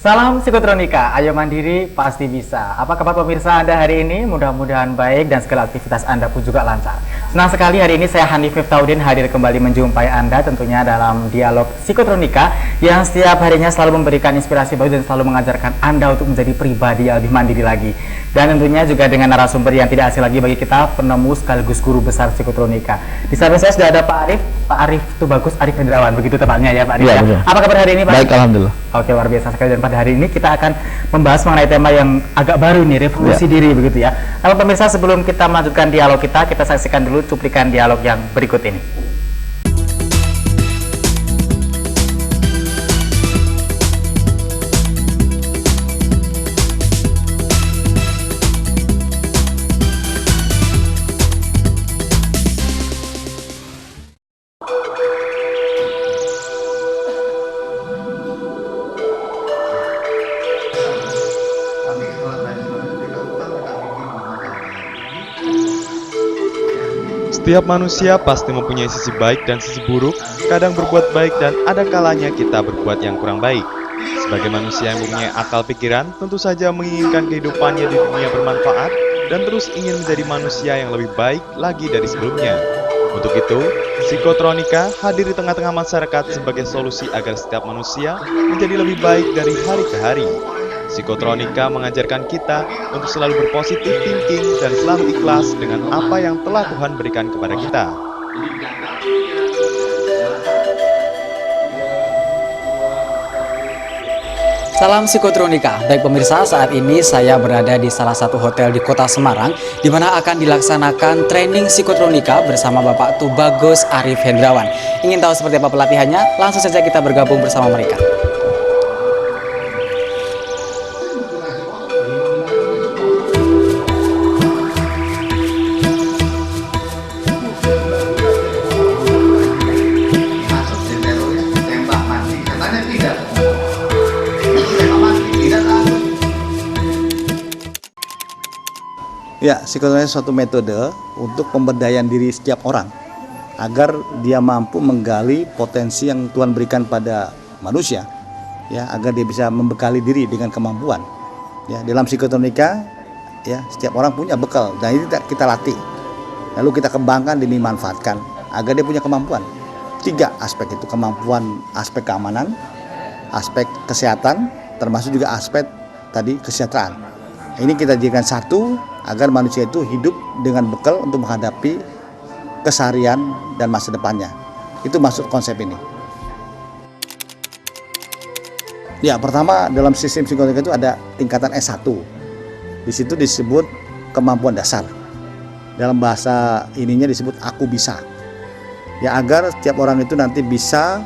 Salam psikotronika, ayo mandiri pasti bisa. Apa kabar pemirsa Anda hari ini? Mudah-mudahan baik dan segala aktivitas Anda pun juga lancar. Senang sekali hari ini saya Hanif Miftahudin hadir kembali menjumpai Anda tentunya dalam dialog psikotronika yang setiap harinya selalu memberikan inspirasi baru dan selalu mengajarkan Anda untuk menjadi pribadi yang lebih mandiri lagi. Dan tentunya juga dengan narasumber yang tidak asing lagi bagi kita, penemu sekaligus guru besar psikotronika. Di samping saya sudah ada Pak Arif Tubagus Arif Hendrawan, begitu tepatnya ya Pak Arif. Ya, betul. Apa kabar hari ini Pak? Baik, alhamdulillah. Oke, luar biasa sekali. Dan pada hari ini kita akan membahas mengenai tema yang agak baru nih, revolusi diri begitu ya. Namun pemirsa, sebelum kita melanjutkan dialog kita saksikan dulu cuplikan dialog yang berikut ini. Setiap manusia pasti mempunyai sisi baik dan sisi buruk, kadang berbuat baik dan ada kalanya kita berbuat yang kurang baik. Sebagai manusia yang mempunyai akal pikiran, tentu saja menginginkan kehidupannya di dunia bermanfaat dan terus ingin menjadi manusia yang lebih baik lagi dari sebelumnya. Untuk itu, psikotronika hadir di tengah-tengah masyarakat sebagai solusi agar setiap manusia menjadi lebih baik dari hari ke hari. Psikotronika mengajarkan kita untuk selalu berpositif thinking dan selalu ikhlas dengan apa yang telah Tuhan berikan kepada kita. Salam psikotronika. Baik pemirsa, saat ini saya berada di salah satu hotel di Kota Semarang di mana akan dilaksanakan training psikotronika bersama Bapak Tubagus Arif Hendrawan. Ingin tahu seperti apa pelatihannya? Langsung saja kita bergabung bersama mereka. Ya, psikologi suatu metode untuk pemberdayaan diri setiap orang agar dia mampu menggali potensi yang Tuhan berikan pada manusia, ya, agar dia bisa membekali diri dengan kemampuan. Ya, dalam psikotronika, ya, setiap orang punya bekal dan ini kita latih. Lalu kita kembangkan dan dimanfaatkan agar dia punya kemampuan. 3 aspek itu, kemampuan aspek keamanan, aspek kesehatan, termasuk juga aspek tadi kesejahteraan. Ini kita jadikan satu agar manusia itu hidup dengan bekal untuk menghadapi keseharian dan masa depannya. Itu maksud konsep ini. Ya, pertama dalam sistem psikologi itu ada tingkatan S1. Di situ disebut kemampuan dasar. Dalam bahasa ininya disebut aku bisa. Ya, agar setiap orang itu nanti bisa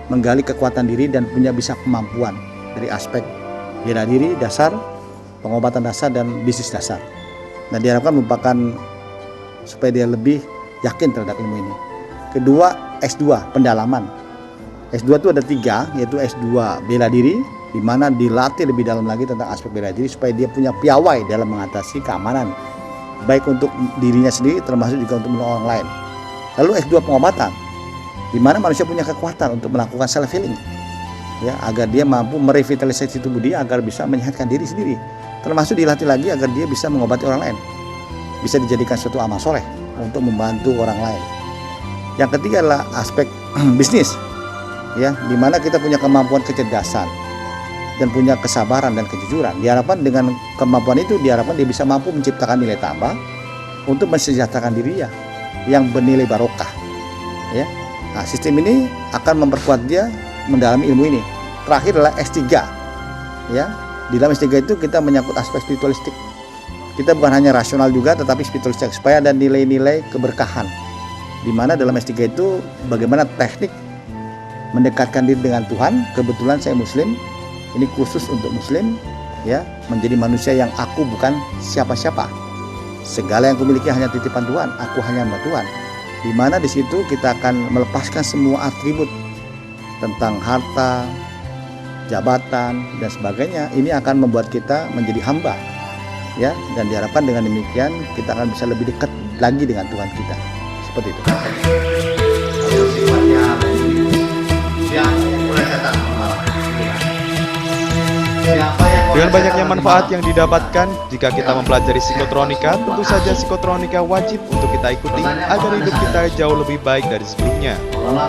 menggali kekuatan diri dan punya bisa kemampuan dari aspek bela diri dasar, pengobatan dasar dan bisnis dasar. Nah, diharapkan merupakan supaya dia lebih yakin terhadap ilmu ini. Kedua, S2, pendalaman. S2 itu ada 3, yaitu S2 bela diri, di mana dilatih lebih dalam lagi tentang aspek bela diri supaya dia punya piawai dalam mengatasi keamanan, baik untuk dirinya sendiri termasuk juga untuk menolong orang lain. Lalu S2 pengobatan, di mana manusia punya kekuatan untuk melakukan self healing, ya, agar dia mampu merevitalisasi tubuh dia agar bisa menyehatkan diri sendiri. Termasuk dilatih lagi agar dia bisa mengobati orang lain, bisa dijadikan suatu amal soleh untuk membantu orang lain. Yang ketiga adalah aspek bisnis, ya, di mana kita punya kemampuan kecerdasan dan punya kesabaran dan kejujuran. Diharapkan dengan kemampuan itu diharapkan dia bisa mampu menciptakan nilai tambah untuk mensejahterakan dirinya yang bernilai barokah. Ya, nah, sistem ini akan memperkuat dia mendalami ilmu ini. Terakhir adalah S3, ya. Di dalam S3 itu kita menyangkut aspek spiritualistik. Kita bukan hanya rasional juga tetapi spiritualistik supaya ada nilai-nilai keberkahan. Di mana dalam S3 itu bagaimana teknik mendekatkan diri dengan Tuhan. Kebetulan saya muslim. Ini khusus untuk muslim, ya, menjadi manusia yang aku bukan siapa-siapa. Segala yang kumiliki hanya titipan Tuhan, aku hanya hamba Tuhan. Di mana di situ kita akan melepaskan semua atribut tentang harta, jabatan dan sebagainya. Ini akan membuat kita menjadi hamba, ya, dan diharapkan dengan demikian kita akan bisa lebih dekat lagi dengan Tuhan kita, seperti itu. Dengan banyaknya manfaat yang didapatkan jika kita mempelajari psikotronika, tentu saja psikotronika wajib untuk kita ikuti agar hidup kita jauh lebih baik dari sebelumnya.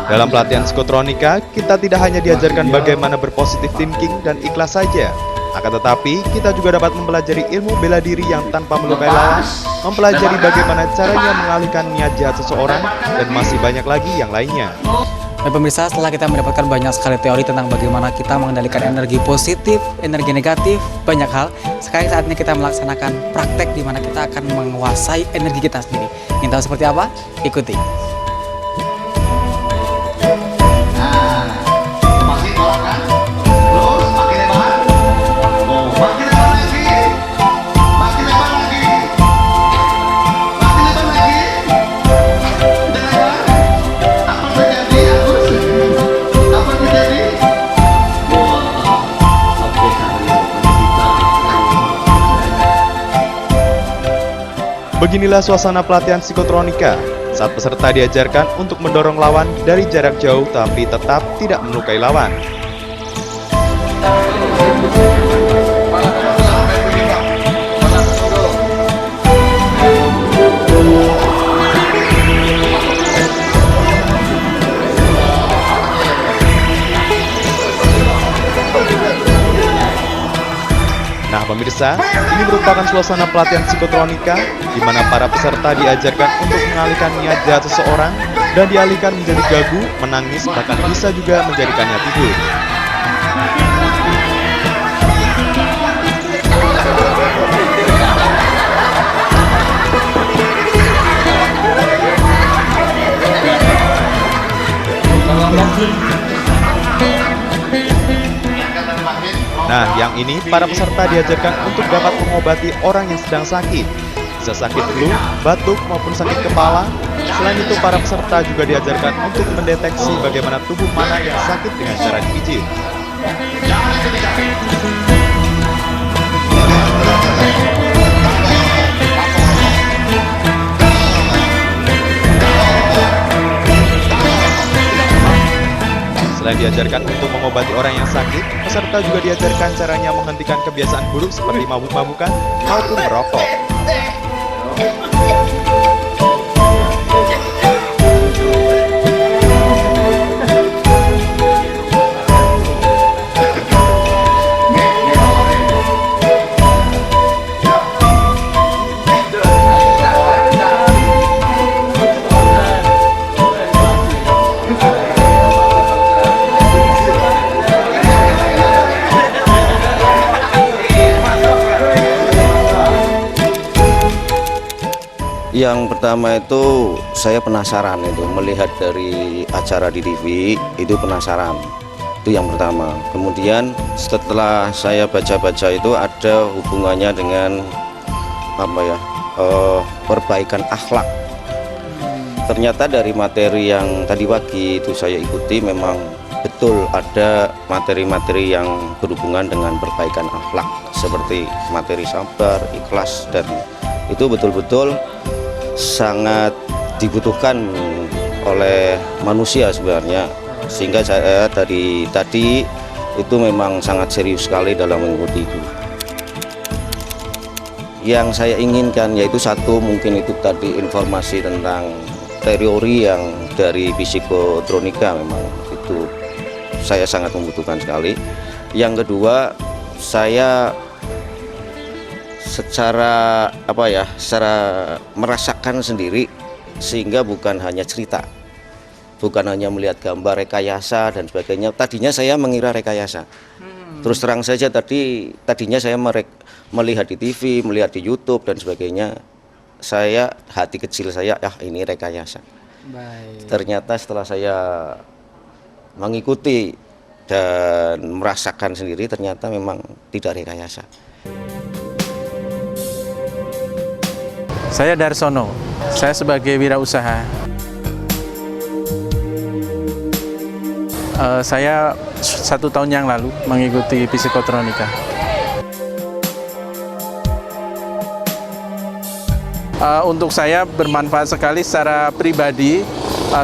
Dalam pelatihan psikotronika, kita tidak hanya diajarkan bagaimana berpositif thinking dan ikhlas saja, akan tetapi kita juga dapat mempelajari ilmu bela diri yang tanpa melukai lawan, mempelajari bagaimana caranya mengalihkan niat jahat seseorang, dan masih banyak lagi yang lainnya. Dan pemirsa, setelah kita mendapatkan banyak sekali teori tentang bagaimana kita mengendalikan energi positif, energi negatif, banyak hal, sekarang saatnya kita melaksanakan praktek di mana kita akan menguasai energi kita sendiri. Ingin tahu seperti apa? Ikuti. Beginilah suasana pelatihan psikotronika saat peserta diajarkan untuk mendorong lawan dari jarak jauh tapi tetap tidak melukai lawan. Nah pemirsa, ini merupakan suasana pelatihan psikotronika di mana para peserta diajarkan untuk mengalihkan niat jahat seseorang dan dialihkan menjadi gagu, menangis, bahkan bisa juga menjadikannya tidur. Nah, yang ini para peserta diajarkan untuk dapat mengobati orang yang sedang sakit. Bisa sakit flu, batuk, maupun sakit kepala. Selain itu, para peserta juga diajarkan untuk mendeteksi bagaimana tubuh mana yang sakit dengan cara dipijit. Selain diajarkan untuk mengobati orang yang sakit, peserta juga diajarkan caranya menghentikan kebiasaan buruk seperti mabuk-mabukan maupun merokok. Yang pertama itu saya penasaran itu melihat dari acara di TV itu penasaran, itu yang pertama. Kemudian setelah saya baca-baca itu ada hubungannya dengan apa ya, perbaikan akhlak. Ternyata dari materi yang tadi pagi itu saya ikuti memang betul ada materi-materi yang berhubungan dengan perbaikan akhlak seperti materi sabar, ikhlas, dan itu betul-betul sangat dibutuhkan oleh manusia sebenarnya, sehingga saya dari tadi itu memang sangat serius sekali dalam mengikuti itu. Yang saya inginkan yaitu satu, mungkin itu tadi informasi tentang teori yang dari psikotronika, memang itu saya sangat membutuhkan sekali. Yang kedua, saya secara merasakan sendiri, sehingga bukan hanya cerita, bukan hanya melihat gambar rekayasa dan sebagainya. Tadinya saya mengira rekayasa, terus terang saja tadinya saya melihat di TV, melihat di YouTube dan sebagainya, hati kecil saya ini rekayasa. Baik. Ternyata setelah saya mengikuti dan merasakan sendiri, ternyata memang tidak rekayasa. Saya Darsono, saya sebagai wirausaha. Saya 1 tahun yang lalu mengikuti psikotronika. Untuk saya bermanfaat sekali secara pribadi,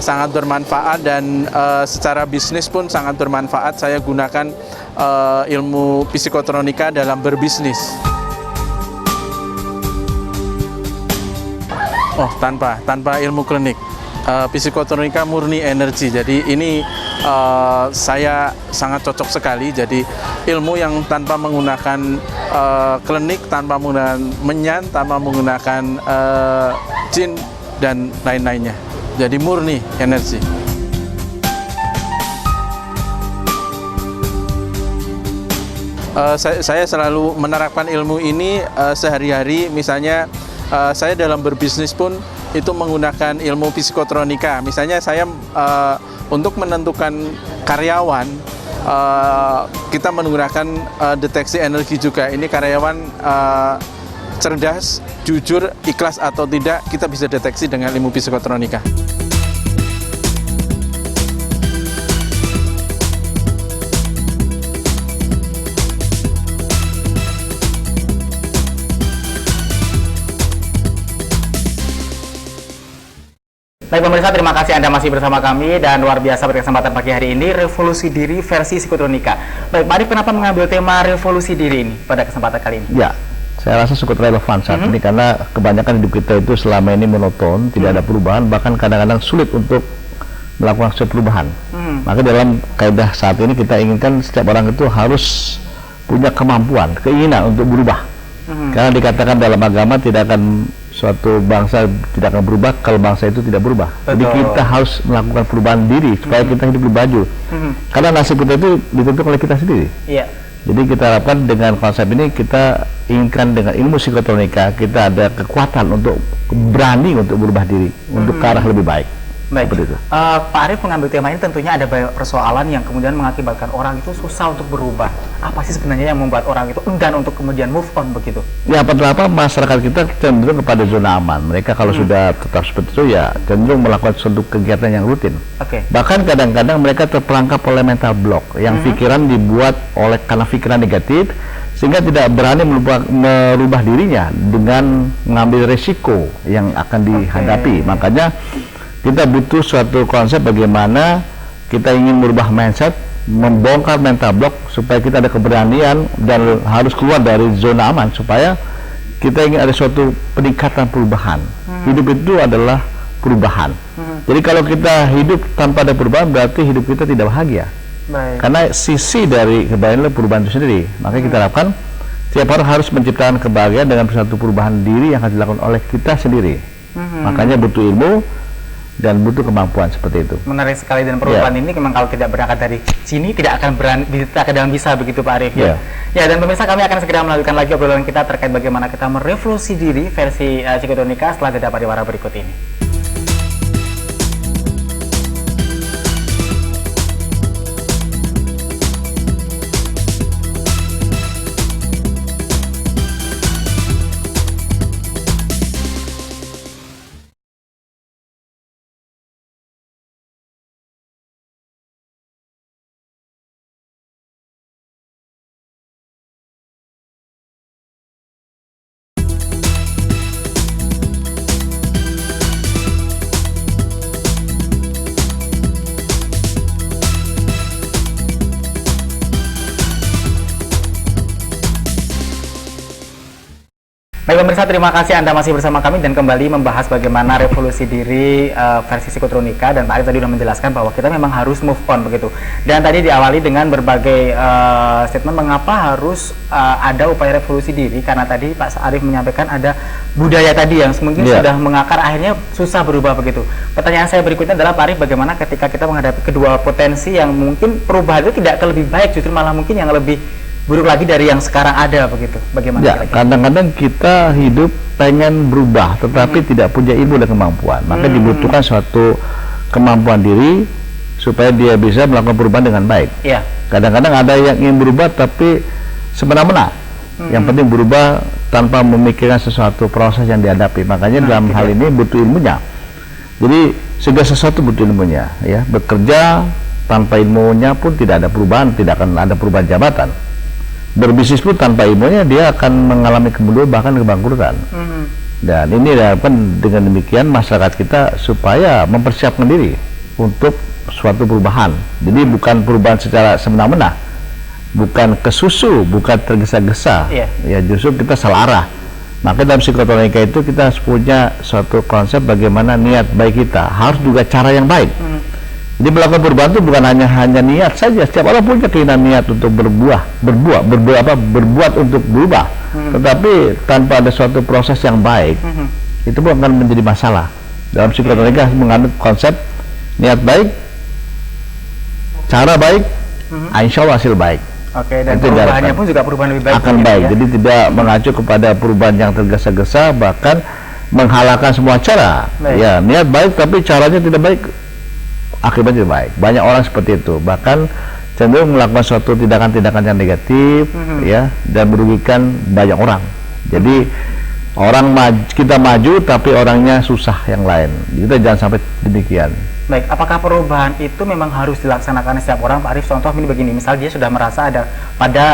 sangat bermanfaat, dan secara bisnis pun sangat bermanfaat. Saya gunakan ilmu psikotronika dalam berbisnis. Oh, tanpa ilmu klinik. Psikotronika murni energi. Jadi ini saya sangat cocok sekali. Jadi ilmu yang tanpa menggunakan klinik, tanpa menggunakan menyan, tanpa menggunakan jin dan lain-lainnya. Jadi murni energi. Saya selalu menerapkan ilmu ini sehari-hari. Misalnya saya dalam berbisnis pun itu menggunakan ilmu psikotronika. Misalnya saya untuk menentukan karyawan, kita menggunakan deteksi energi juga. Ini karyawan cerdas, jujur, ikhlas atau tidak, kita bisa deteksi dengan ilmu psikotronika. Baik pemirsa, terima kasih Anda masih bersama kami dan luar biasa pada kesempatan pagi hari ini, revolusi diri versi psikotronika. Baik, Pak Arif, kenapa mengambil tema revolusi diri ini pada kesempatan kali ini? Ya, saya rasa cukup relevan saat ini karena kebanyakan hidup kita itu selama ini monoton, tidak ada perubahan, bahkan kadang-kadang sulit untuk melakukan sesuatu perubahan. Maka dalam kaidah saat ini kita inginkan setiap orang itu harus punya kemampuan, keinginan untuk berubah. Karena dikatakan dalam agama tidak akan suatu bangsa tidak akan berubah kalau bangsa itu tidak berubah. Betul. Jadi kita harus melakukan perubahan diri supaya kita hidup lebih maju. Karena nasib kita itu ditentukan oleh kita sendiri. Iya. Jadi kita harapkan dengan konsep ini kita inginkan dengan ilmu psikotronika kita ada kekuatan untuk berani untuk berubah diri untuk ke arah lebih baik. Baik, Pak Arif mengambil tema ini tentunya ada banyak persoalan yang kemudian mengakibatkan orang itu susah untuk berubah. Apa sih sebenarnya yang membuat orang itu enggan untuk kemudian move on begitu? Ya, pertama masyarakat kita cenderung kepada zona aman. Mereka kalau sudah tetap seperti itu ya cenderung melakukan suatu kegiatan yang rutin. Bahkan kadang-kadang mereka terperangkap oleh mental block yang pikiran dibuat oleh karena pikiran negatif sehingga tidak berani merubah dirinya dengan mengambil resiko yang akan dihadapi. Makanya kita butuh suatu konsep bagaimana kita ingin merubah mindset, membongkar mental block supaya kita ada keberanian dan harus keluar dari zona aman supaya kita ingin ada suatu peningkatan perubahan. Hidup itu adalah perubahan. Jadi kalau kita hidup tanpa ada perubahan berarti hidup kita tidak bahagia. Karena sisi dari kebahagiaan adalah perubahan itu sendiri. Makanya kita harapkan setiap orang harus menciptakan kebahagiaan dengan suatu perubahan diri yang harus dilakukan oleh kita sendiri. Makanya butuh ilmu dan butuh kemampuan seperti itu. Menarik sekali, dan perubahan ini memang kalau tidak berangkat dari sini tidak akan bisa begitu Pak Arif. Ya, dan pemirsa, kami akan segera melanjutkan lagi obrolan kita terkait bagaimana kita merevolusi diri versi psikotronika setelah jeda pariwara berikut ini. Baik pemirsa, terima kasih Anda masih bersama kami dan kembali membahas bagaimana revolusi diri versi psikotronika, dan Pak Arif tadi sudah menjelaskan bahwa kita memang harus move on begitu. Dan tadi diawali dengan berbagai statement mengapa harus ada upaya revolusi diri, karena tadi Pak Arif menyampaikan ada budaya tadi yang mungkin sudah mengakar akhirnya susah berubah begitu. Pertanyaan saya berikutnya adalah Pak Arif, bagaimana ketika kita menghadapi kedua potensi yang mungkin perubahan itu tidak lebih baik, justru malah mungkin yang lebih buruk lagi dari yang sekarang ada begitu. Bagaimana? Ya, kadang-kadang kita hidup pengen berubah tetapi tidak punya ilmu dan kemampuan. Maka dibutuhkan suatu kemampuan diri supaya dia bisa melakukan perubahan dengan baik. Ya. Kadang-kadang ada yang ingin berubah tapi semena-mena. Yang penting berubah tanpa memikirkan sesuatu proses yang dihadapi. Makanya dalam hal ini butuh ilmunya. Jadi segala sesuatu butuh ilmunya, ya. Bekerja tanpa ilmunya pun tidak ada perubahan, tidak akan ada perubahan jabatan. Berbisnis pun tanpa ilmunya dia akan mengalami kemunduran bahkan kebangkrutan. Dan ini diharapkan dengan demikian masyarakat kita supaya mempersiapkan diri untuk suatu perubahan. Jadi bukan perubahan secara semena-mena, bukan ke susu, bukan tergesa-gesa. Iya. Ya justru kita salah arah. Maka dalam psikotronika itu kita harus punya suatu konsep bagaimana niat baik kita, harus juga cara yang baik. Jadi melakukan perubahan itu bukan hanya niat saja. Setiap orang punya keinginan niat untuk berbuat untuk berubah. Tetapi tanpa ada suatu proses yang baik, itu pun akan menjadi masalah. Dalam psikotronika mengandung konsep niat baik, cara baik, insya Allah hasil baik. Oke, dan Itu perubahannya diharapkan. pun juga perubahan lebih baik. Akan begitu baik, ya? jadi tidak mengacu kepada perubahan yang tergesa-gesa, bahkan menghalalkan semua cara. Baik. Ya, niat baik tapi caranya tidak baik, akibatnya tidak baik. Banyak orang seperti itu, bahkan cenderung melakukan suatu tindakan-tindakan yang negatif, ya, dan merugikan banyak orang. Jadi kita maju tapi orangnya susah yang lain. Kita jangan sampai demikian. Baik, apakah perubahan itu memang harus dilaksanakan setiap orang, Pak Arief? Contoh ini begini, misal dia sudah merasa ada pada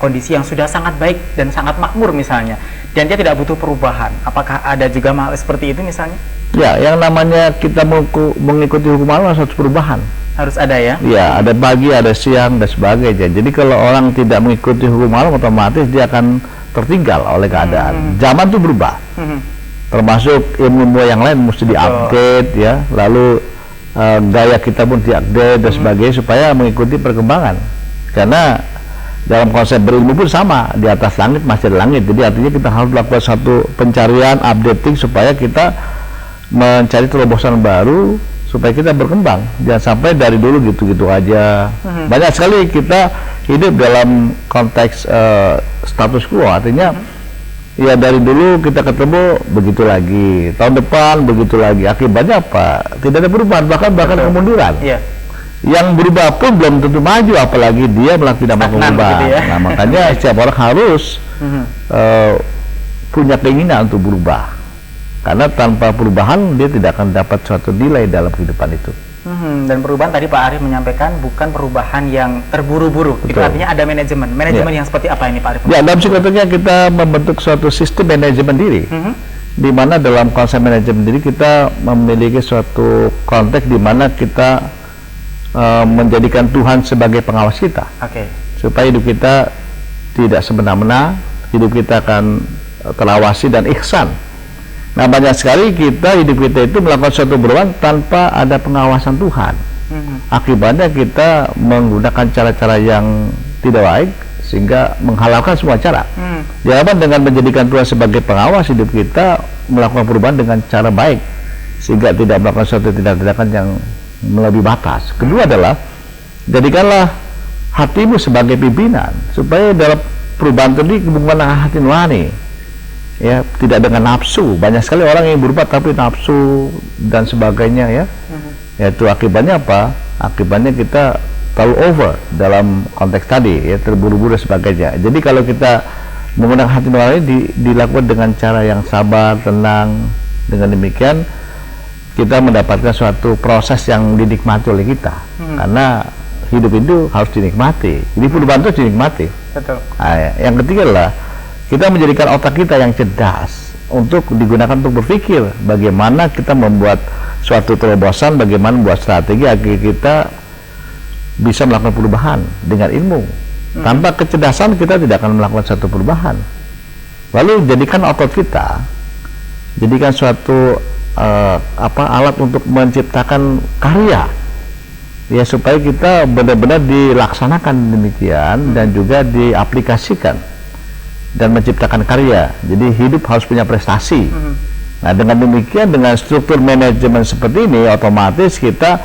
kondisi yang sudah sangat baik dan sangat makmur misalnya, dan dia tidak butuh perubahan. Apakah ada juga hal seperti itu misalnya? Ya, yang namanya kita mengikuti hukum alam harus perubahan. Harus ada ya? Ya, ada pagi, ada siang, dan sebagainya. Jadi kalau orang tidak mengikuti hukum alam, otomatis dia akan tertinggal oleh keadaan. Zaman itu berubah. Termasuk ilmu yang lain mesti diupdate, ya. Lalu gaya kita pun diupdate dan sebagainya supaya mengikuti perkembangan. Karena dalam konsep berilmu pun sama, di atas langit masih ada langit. Jadi artinya kita harus melakukan satu pencarian, updating supaya kita mencari terobosan baru supaya kita berkembang. Jangan sampai dari dulu gitu-gitu aja. Banyak sekali kita hidup dalam konteks status quo, artinya ya dari dulu kita ketemu begitu lagi, tahun depan begitu lagi. Akibatnya apa? Tidak ada perubahan, bahkan kemunduran. Iya. Yang berubah pun belum tentu maju, apalagi dia tidak melakukan perubahan. Gitu ya? Nah, makanya setiap orang harus punya keinginan untuk berubah. Karena tanpa perubahan dia tidak akan dapat suatu nilai dalam kehidupan itu. Dan perubahan tadi Pak Arief menyampaikan bukan perubahan yang terburu-buru. Itu artinya ada manajemen. Manajemen yang seperti apa ini Pak Arief? Ya, dalam psikologinya kita membentuk suatu sistem manajemen diri. Di mana dalam konsep manajemen diri kita memiliki suatu konteks di mana kita menjadikan Tuhan sebagai pengawas kita. Oke. Supaya hidup kita tidak semena-mena, hidup kita akan terawasi dan ihsan. Nah, banyak sekali hidup kita itu melakukan suatu perubahan tanpa ada pengawasan Tuhan. Akibatnya kita menggunakan cara-cara yang tidak baik sehingga menghalalkan semua cara. Diharapkan dengan menjadikan Tuhan sebagai pengawas hidup kita, melakukan perubahan dengan cara baik sehingga tidak melakukan suatu tindakan yang melebihi batas. Kedua adalah jadikanlah hatimu sebagai pimpinan supaya dalam perubahan tadi menggunakan hati nurani. Ya, tidak dengan nafsu. Banyak sekali orang yang berubah tapi nafsu dan sebagainya, ya. Yaitu akibatnya apa? Akibatnya kita terlalu over dalam konteks tadi, ya, terburu-buru dan sebagainya. Jadi kalau kita menggunakan hati nurani dilakukan dengan cara yang sabar, tenang, dengan demikian kita mendapatkan suatu proses yang dinikmati oleh kita. Karena hidup itu harus dinikmati. Jadi perubahan itu dinikmati. Betul. Nah, yang ketiga adalah kita menjadikan otak kita yang cerdas untuk digunakan untuk berpikir bagaimana kita membuat suatu terobosan, bagaimana membuat strategi agar kita bisa melakukan perubahan dengan ilmu. Tanpa kecerdasan kita tidak akan melakukan suatu perubahan. Lalu jadikan otot kita, jadikan suatu alat untuk menciptakan karya, ya, supaya kita benar-benar dilaksanakan demikian dan juga diaplikasikan dan menciptakan karya. Jadi hidup harus punya prestasi. Nah, dengan demikian, dengan struktur manajemen seperti ini, otomatis kita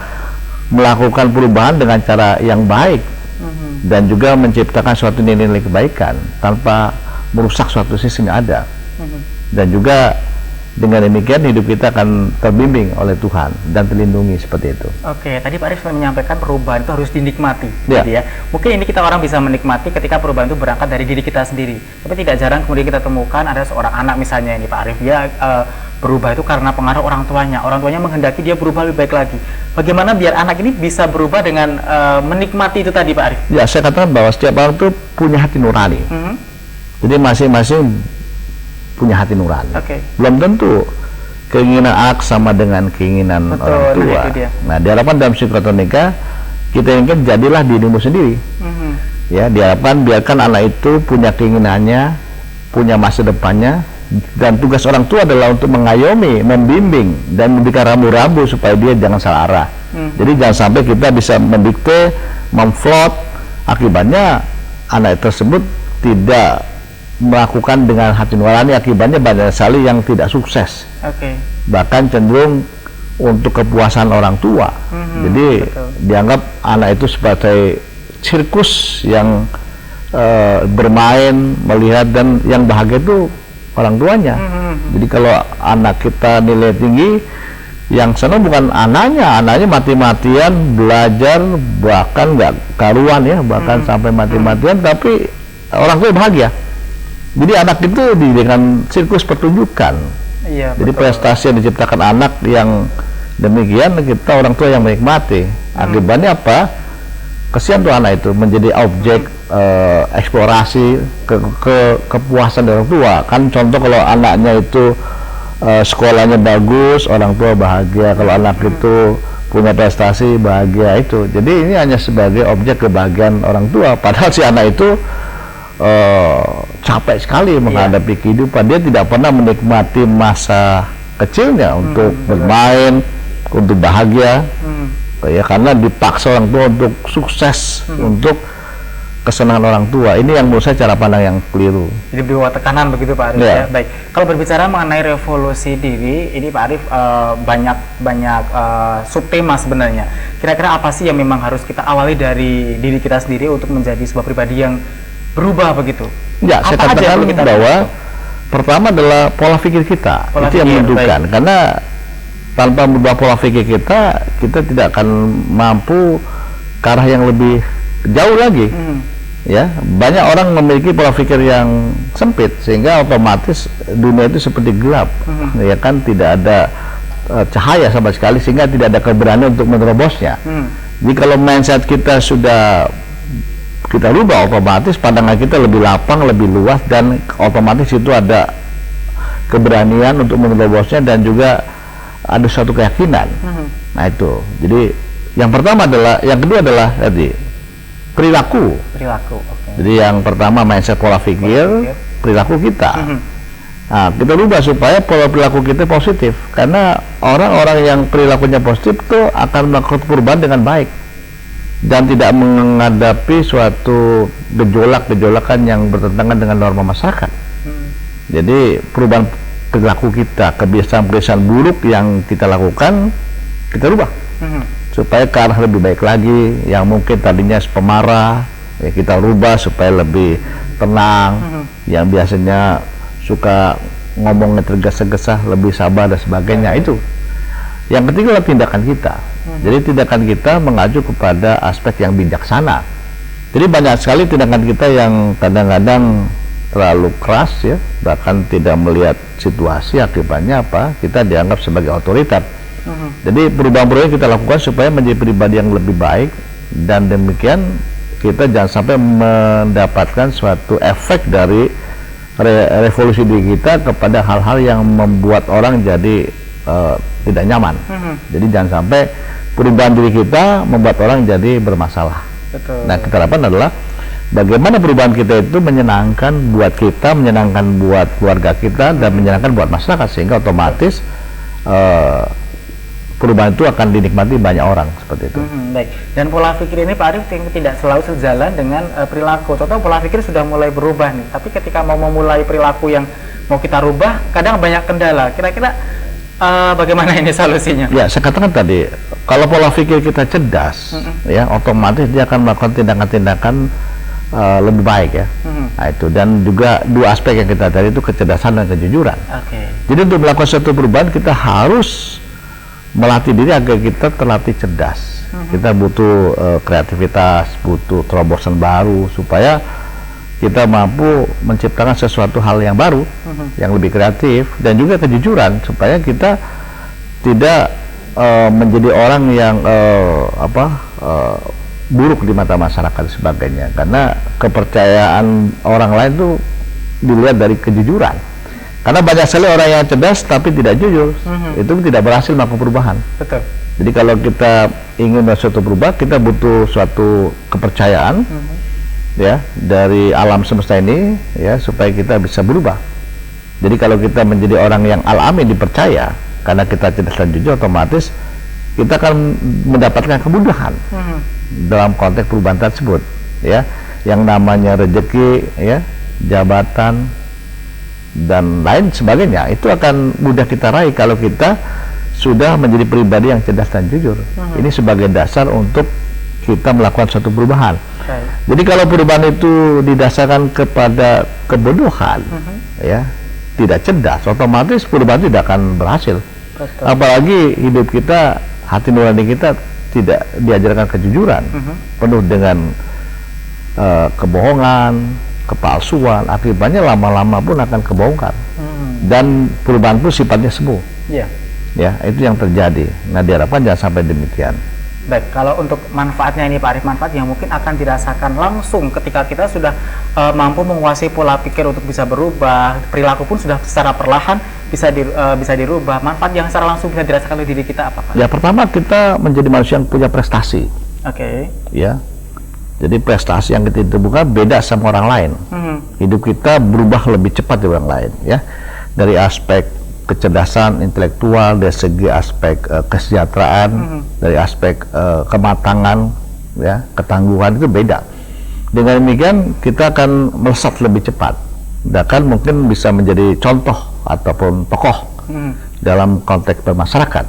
melakukan perubahan dengan cara yang baik dan juga menciptakan suatu nilai-nilai kebaikan tanpa merusak suatu sistem yang ada. Dan juga dengan demikian hidup kita akan terbimbing oleh Tuhan dan terlindungi seperti itu. Oke, tadi Pak Arief menyampaikan perubahan itu harus dinikmati, Ya. gitu ya. Mungkin ini kita orang bisa menikmati ketika perubahan itu berangkat dari diri kita sendiri. Tapi tidak jarang kemudian kita temukan ada seorang anak misalnya ini Pak Arief, dia berubah itu karena pengaruh orang tuanya. Orang tuanya menghendaki dia berubah lebih baik lagi. Bagaimana biar anak ini bisa berubah dengan menikmati itu tadi Pak Arief? Ya, saya katakan bahwa setiap orang itu punya hati nurani. Jadi masing-masing punya hati nurani. Oke. Belum tentu keinginan anak sama dengan keinginan Betul, orang tua. nah itu dia. Nah, diharapkan dalam psikotronika kita inginkan jadilah dirimu sendiri. Ya, diharapkan biarkan anak itu punya keinginannya, punya masa depannya, dan tugas orang tua adalah untuk mengayomi, membimbing, dan memberikan rambu-rambu supaya dia jangan salah arah. Jadi jangan sampai kita bisa mendikte, memflot, akibatnya anak tersebut tidak melakukan dengan hati nurani, akibatnya banyak sekali yang tidak sukses. Bahkan cenderung untuk kepuasan orang tua. Jadi dianggap anak itu sebagai sirkus yang bermain, melihat, dan yang bahagia itu orang tuanya. Jadi kalau anak kita nilai tinggi, yang senang bukan anaknya mati-matian belajar, bahkan nggak karuan ya, bahkan sampai mati-matian, tapi orang tua bahagia. Jadi anak itu dengan sirkus pertunjukan. Jadi prestasi yang diciptakan anak yang demikian, kita orang tua yang menikmati. Akibatnya apa? Kesian tuh anak itu menjadi objek eksplorasi kepuasan dari orang tua. Kan contoh kalau anaknya itu sekolahnya bagus, orang tua bahagia. Kalau anak itu punya prestasi, bahagia itu. Jadi ini hanya sebagai objek kebahagiaan orang tua. Padahal si anak itu capek sekali menghadapi kehidupan. Dia tidak pernah menikmati masa kecilnya untuk bermain, untuk bahagia. Ya, karena dipaksa orang tua untuk sukses, untuk kesenangan orang tua. Ini yang menurut saya cara pandang yang keliru. Jadi bawah tekanan begitu Pak Arif ya. Baik. Kalau berbicara mengenai revolusi diri, ini Pak Arif banyak subtema sebenarnya. Kira-kira apa sih yang memang harus kita awali dari diri kita sendiri untuk menjadi sebuah pribadi yang berubah begitu? Ya, saya katakan bahwa pertama adalah pola pikir kita. Itu yang menentukan. Karena tanpa merubah pola pikir kita tidak akan mampu ke arah yang lebih jauh lagi. Ya, banyak orang memiliki pola pikir yang sempit sehingga otomatis dunia itu seperti gelap. Ya kan, tidak ada cahaya sama sekali, sehingga tidak ada keberanian untuk menerobosnya. Jadi kalau mindset kita sudah kita rubah, otomatis pandangan kita lebih lapang, lebih luas, dan otomatis itu ada keberanian untuk menerobosnya, dan juga ada suatu keyakinan. Nah itu. Jadi yang pertama adalah, yang kedua adalah tadi perilaku. Jadi yang pertama mindset, pola pikir, perilaku kita. Nah, kita rubah supaya pola perilaku kita positif. Karena orang-orang yang perilakunya positif itu akan melakukan perubahan dengan baik dan tidak menghadapi suatu gejolak-gejolakan yang bertentangan dengan norma masyarakat. Jadi perubahan perilaku kita, kebiasaan-kebiasaan buruk yang kita lakukan, kita rubah supaya ke arah lebih baik lagi. Yang mungkin tadinya pemarah, ya kita rubah supaya lebih tenang. Yang biasanya suka ngomongnya tergesa-gesa, lebih sabar dan sebagainya. Itu. Yang ketiga adalah tindakan kita. Jadi tindakan kita mengacu kepada aspek yang bijaksana. Jadi banyak sekali tindakan kita yang kadang-kadang terlalu keras ya, bahkan tidak melihat situasi, akibatnya apa? Kita dianggap sebagai otoriter. Jadi perubahan-perubahan kita lakukan supaya menjadi pribadi yang lebih baik, dan demikian kita jangan sampai mendapatkan suatu efek dari revolusi diri kita kepada hal-hal yang membuat orang jadi tidak nyaman. Jadi jangan sampai perubahan diri kita membuat orang jadi bermasalah. Nah, kita harapkan adalah bagaimana perubahan kita itu menyenangkan buat kita, menyenangkan buat keluarga kita, dan menyenangkan buat masyarakat, sehingga otomatis perubahan itu akan dinikmati banyak orang, seperti itu. Baik. Dan pola pikir ini Pak Arif tidak selalu sejalan dengan perilaku. Contoh pola pikir sudah mulai berubah nih, tapi ketika mau memulai perilaku yang mau kita rubah, kadang banyak kendala. Kira-kira bagaimana ini solusinya? Ya, saya katakan tadi, kalau pola pikir kita cerdas, ya otomatis dia akan melakukan tindakan-tindakan lebih baik ya. Nah, itu. Dan juga dua aspek yang kita tadi itu kecerdasan dan kejujuran. Jadi untuk melakukan suatu perubahan kita harus melatih diri agar kita terlatih cerdas. Kita butuh kreativitas, butuh terobosan baru supaya kita mampu menciptakan sesuatu hal yang baru, yang lebih kreatif, dan juga kejujuran supaya kita tidak menjadi orang yang buruk di mata masyarakat dan sebagainya. Karena kepercayaan orang lain itu dilihat dari kejujuran. Karena banyak sekali orang yang cerdas tapi tidak jujur, itu tidak berhasil melakukan perubahan. Betul. Jadi kalau kita ingin suatu perubahan, kita butuh suatu kepercayaan, ya dari alam semesta ini ya supaya kita bisa berubah. Jadi kalau kita menjadi orang yang alami dipercaya karena kita cerdas dan jujur, otomatis kita akan mendapatkan kemudahan dalam konteks perubahan tersebut ya. Yang namanya rezeki ya, jabatan dan lain sebagainya itu akan mudah kita raih kalau kita sudah menjadi pribadi yang cerdas dan jujur. Ini sebagai dasar untuk kita melakukan suatu perubahan. Jadi kalau perubahan itu didasarkan kepada kebodohan, ya, tidak cerdas, otomatis perubahan tidak akan berhasil. Betul. Apalagi hidup kita, hati nurani kita tidak diajarkan kejujuran, penuh dengan kebohongan, kepalsuan, akibatnya lama-lama pun akan kebongkar. Dan perubahan pun sifatnya semu. Iya. Ya, itu yang terjadi. Nah, diharapkan jangan sampai demikian. Baik, kalau untuk manfaatnya ini Pak Arif, manfaat yang mungkin akan dirasakan langsung ketika kita sudah mampu menguasai pola pikir untuk bisa berubah, perilaku pun sudah secara perlahan bisa dirubah. Manfaat yang secara langsung bisa dirasakan oleh diri kita apa, Pak? Ya, pertama kita menjadi manusia yang punya prestasi. Oke. Ya, jadi prestasi yang kita temukan beda sama orang lain. Hidup kita berubah lebih cepat dari orang lain, ya. Dari aspek kecerdasan intelektual, dari segi aspek kesejahteraan, dari aspek kematangan, ya, ketangguhan itu beda. Dengan demikian kita akan melesat lebih cepat, bahkan mungkin bisa menjadi contoh ataupun tokoh dalam konteks bermasyarakat,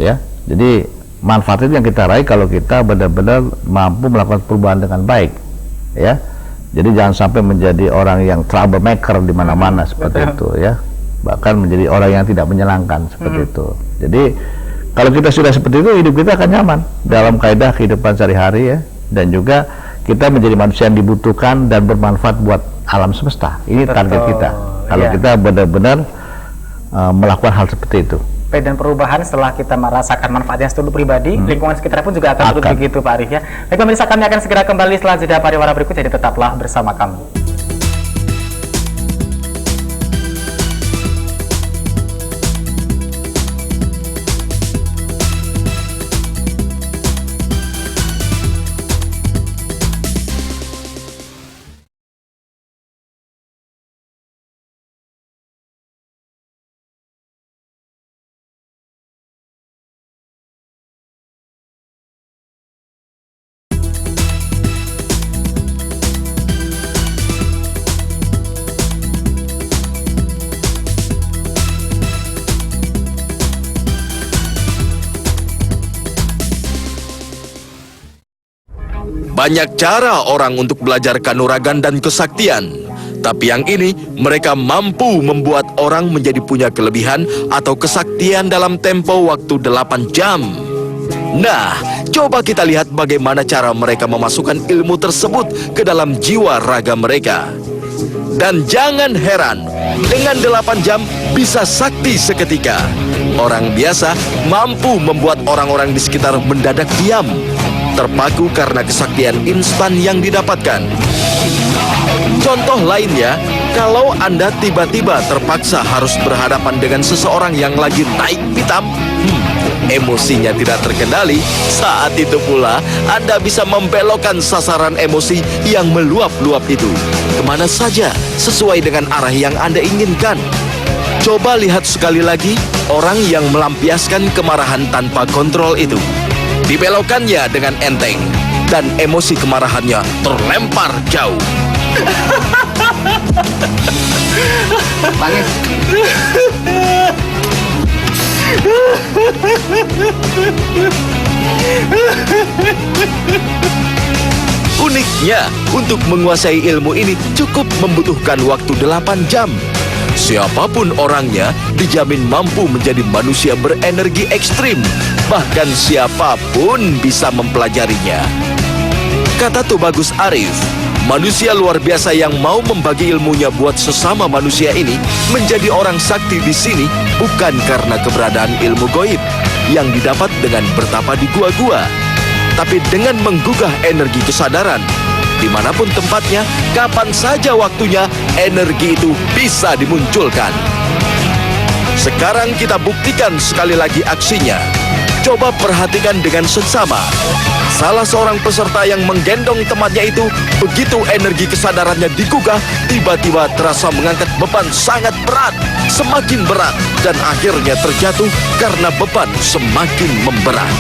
ya. Jadi manfaat itu yang kita raih kalau kita benar-benar mampu melakukan perubahan dengan baik, ya. Jadi jangan sampai menjadi orang yang troublemaker di mana-mana seperti itu, ya. Bahkan menjadi orang yang tidak menyenangkan seperti itu. Jadi kalau kita sudah seperti itu, hidup kita akan nyaman dalam kaidah kehidupan sehari-hari, ya. Dan juga kita menjadi manusia yang dibutuhkan dan bermanfaat buat alam semesta. Ini target kita. Kalau kita benar-benar melakukan hal seperti itu. Dan perubahan setelah kita merasakan manfaatnya seluruh pribadi, lingkungan sekitar pun juga akan turut begitu, Pak Arif, ya. Baik pemirsa, kami akan segera kembali setelah jeda pariwara berikut, jadi tetaplah bersama kami. Banyak cara orang untuk belajar kanuragan dan kesaktian. Tapi yang ini, mereka mampu membuat orang menjadi punya kelebihan atau kesaktian dalam tempo waktu 8 jam. Nah, coba kita lihat bagaimana cara mereka memasukkan ilmu tersebut ke dalam jiwa raga mereka. Dan jangan heran, dengan 8 jam bisa sakti seketika. Orang biasa mampu membuat orang-orang di sekitar mendadak diam, terpaku karena kesaktian instan yang didapatkan. Contoh lainnya, kalau Anda tiba-tiba terpaksa harus berhadapan dengan seseorang yang lagi naik pitam, emosinya tidak terkendali, saat itu pula Anda bisa membelokkan sasaran emosi yang meluap-luap itu kemana saja sesuai dengan arah yang Anda inginkan. Coba lihat sekali lagi orang yang melampiaskan kemarahan tanpa kontrol itu. Dibelokkannya dengan enteng, dan emosi kemarahannya terlempar jauh. Uniknya, untuk menguasai ilmu ini cukup membutuhkan waktu 8 jam. Siapapun orangnya dijamin mampu menjadi manusia berenergi ekstrim. Bahkan siapapun bisa mempelajarinya. Kata Tubagus Arif, manusia luar biasa yang mau membagi ilmunya buat sesama manusia ini menjadi orang sakti di sini bukan karena keberadaan ilmu goib yang didapat dengan bertapa di gua-gua, tapi dengan menggugah energi kesadaran. Dimanapun tempatnya, kapan saja waktunya, energi itu bisa dimunculkan. Sekarang kita buktikan sekali lagi aksinya. Coba perhatikan dengan seksama. Salah seorang peserta yang menggendong temannya itu, begitu energi kesadarannya digugah, tiba-tiba terasa mengangkat beban sangat berat, semakin berat, dan akhirnya terjatuh karena beban semakin memberat.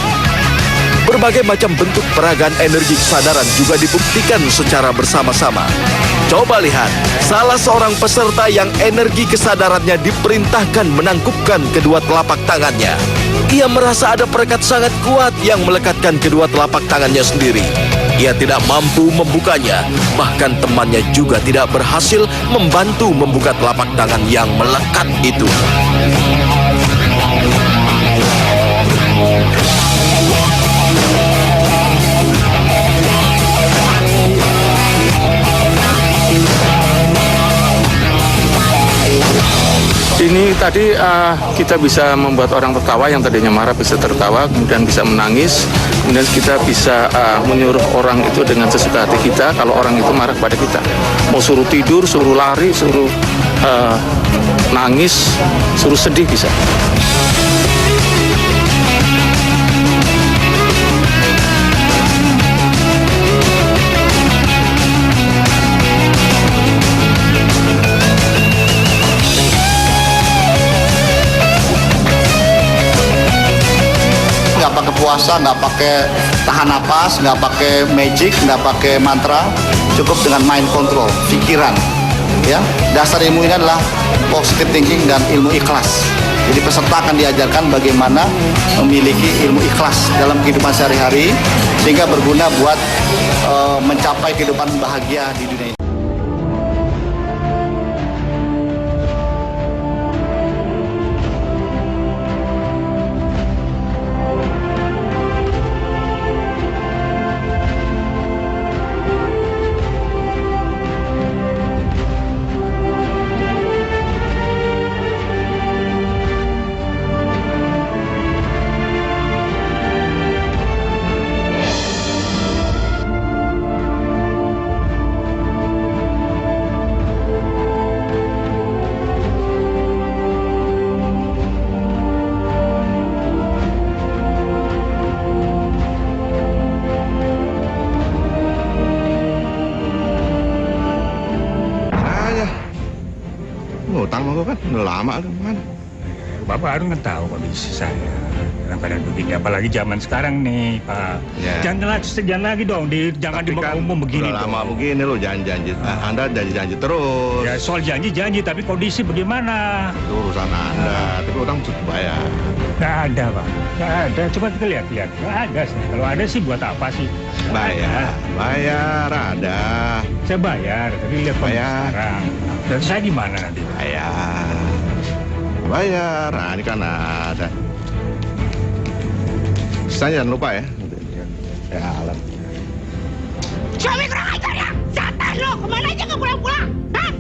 Berbagai macam bentuk peragaan energi kesadaran juga dibuktikan secara bersama-sama. Coba lihat, salah seorang peserta yang energi kesadarannya diperintahkan menangkupkan kedua telapak tangannya. Ia merasa ada perekat sangat kuat yang melekatkan kedua telapak tangannya sendiri. Ia tidak mampu membukanya, bahkan temannya juga tidak berhasil membantu membuka telapak tangan yang melekat itu. Ini tadi kita bisa membuat orang tertawa, yang tadinya marah bisa tertawa, kemudian bisa menangis, kemudian kita bisa menyuruh orang itu dengan sesuka hati kita kalau orang itu marah kepada kita. Mau suruh tidur, suruh lari, suruh nangis, suruh sedih bisa. Nggak pakai puasa, nggak pakai tahan napas, nggak pakai magic, nggak pakai mantra, cukup dengan mind control, pikiran. Ya, dasar ilmu ini adalah positive thinking dan ilmu ikhlas. Jadi peserta akan diajarkan bagaimana memiliki ilmu ikhlas dalam kehidupan sehari-hari sehingga berguna buat mencapai kehidupan bahagia di dunia ini. Ngutang mau kan udah lama kan mana? Bapak harus tahu kondisi saya dalam keadaan begini, apalagi zaman sekarang nih Pak. Ya. Jangan lagi dong, jangan di muka umum begini. Udah lama dong. begini lo janji-janji, Anda janji-janji terus. Ya soal janji-janji, tapi kondisi bagaimana? Itu urusan Anda, tapi utang cukup bayar. Nggak ada Pak, nggak ada. Coba kita lihat-lihat, nggak ada sih. Kalau ada sih buat apa sih? Nggak Bayar, ada. bayar ada. Saya bayar, tapi lihat kondisi Bayar. sekarang. Dan saya gimana nanti? Bayar, nah ini kan ada. Saya jangan lupa ya. Ya alam. Suami kurang ajar ya! Setan lo! Kemana aja nggak pulang-pulang? Hah?